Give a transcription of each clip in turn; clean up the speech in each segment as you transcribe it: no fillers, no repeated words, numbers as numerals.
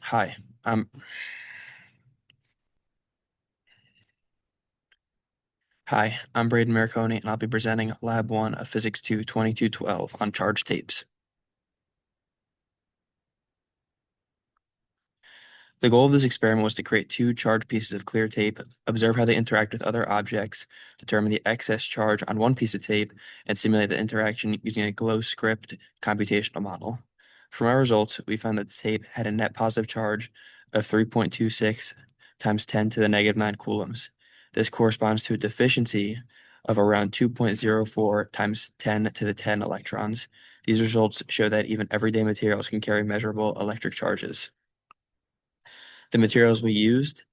Hi, I'm I'm Braden Marconi, and I'll be presenting Lab 1 of Physics 2 2212 on charge tapes. The goal of this experiment was to create two charged pieces of clear tape, observe how they interact with other objects, determine the excess charge on one piece of tape, and simulate the interaction using a glow script computational model. From our results, we found that the tape had a net positive charge of 3.26 times 10 to the negative 9 coulombs. This corresponds to a deficiency of around 2.04 times 10 to the 10 electrons. These results show that even everyday materials can carry measurable electric charges. The materials we used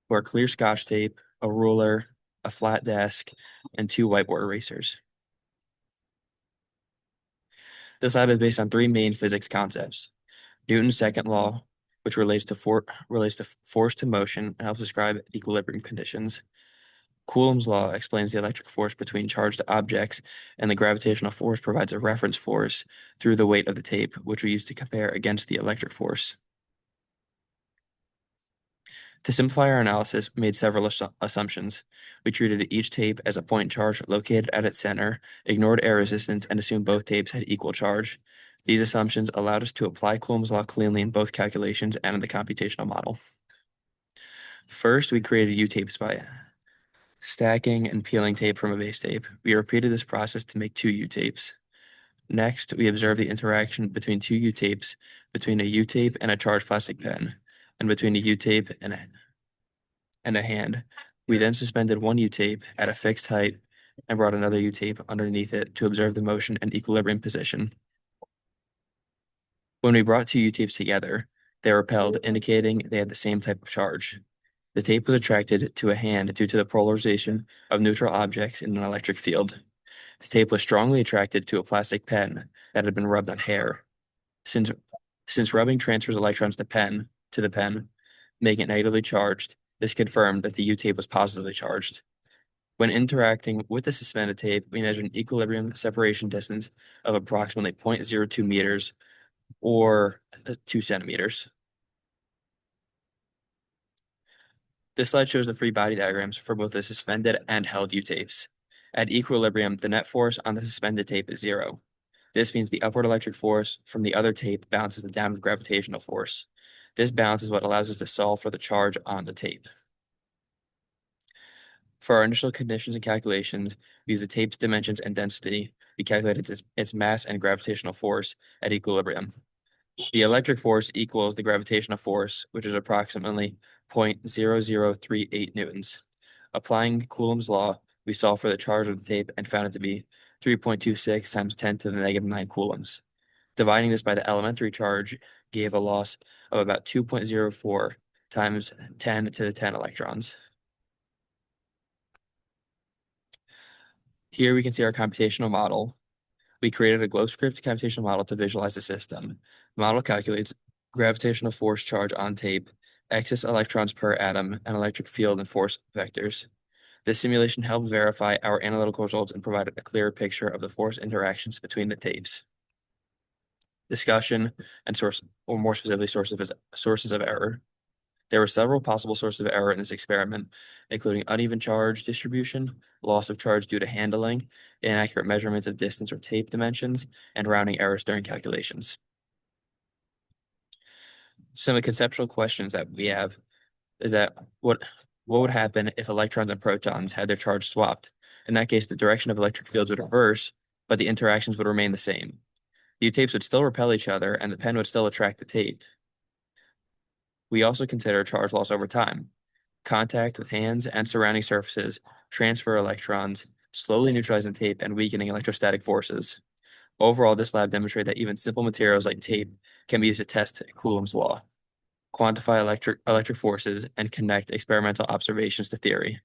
were clear Scotch tape, a ruler, a flat desk, and two whiteboard erasers. This lab is based on three main physics concepts: Newton's second law, which relates to force to motion and helps describe equilibrium conditions. Coulomb's law explains the electric force between charged objects, and the gravitational force provides a reference force through the weight of the tape, which we use to compare against the electric force. To simplify our analysis, we made several assumptions. We treated each tape as a point charge located at its center, ignored air resistance, and assumed both tapes had equal charge. These assumptions allowed us to apply Coulomb's law cleanly in both calculations and in the computational model. First, we created U-tapes by stacking and peeling tape from a base tape. We repeated this process to make two U-tapes. Next, we observed the interaction between two U-tapes, between a U-tape and a charged plastic pen, and between a U-tape and a hand. We then suspended one U-tape at a fixed height and brought another U-tape underneath it to observe the motion and equilibrium position. When we brought two U-tapes together, they repelled, indicating they had the same type of charge. The tape was attracted to a hand due to the polarization of neutral objects in an electric field. The tape was strongly attracted to a plastic pen that had been rubbed on hair. Since rubbing transfers electrons to the pen, making it negatively charged, this confirmed that the U-tape was positively charged. When interacting with the suspended tape, we measured an equilibrium separation distance of approximately 0.02 meters or 2 centimeters. This slide shows the free body diagrams for both the suspended and held U-tapes. At equilibrium, the net force on the suspended tape is zero. This means the upward electric force from the other tape balances the downward gravitational force. This balance is what allows us to solve for the charge on the tape. For our initial conditions and calculations, we use the tape's dimensions and density. We calculated its mass and gravitational force at equilibrium. The electric force equals the gravitational force, which is approximately 0.0038 newtons. Applying Coulomb's law, we solved for the charge of the tape and found it to be 3.26 times 10 to the negative 9 coulombs. Dividing this by the elementary charge gave a loss of about 2.04 times 10 to the 10 electrons. Here we can see our computational model. We created a glow script computational model to visualize the system. The model calculates gravitational force charge on tape, excess electrons per atom, and electric field and force vectors. This simulation helped verify our analytical results and provided a clearer picture of the force interactions between the tapes. Discussion and source, or more specifically, sources of error. There were several possible sources of error in this experiment, including uneven charge distribution, loss of charge due to handling, inaccurate measurements of distance or tape dimensions, and rounding errors during calculations. Some of the conceptual questions that we have is that what would happen if electrons and protons had their charge swapped? In that case, the direction of electric fields would reverse, but the interactions would remain the same. The U-tapes would still repel each other, and the pen would still attract the tape. We also consider charge loss over time. Contact with hands and surrounding surfaces transfer electrons, slowly neutralizing tape and weakening electrostatic forces. Overall, this lab demonstrated that even simple materials like tape can be used to test Coulomb's law, quantify electric forces, and connect experimental observations to theory.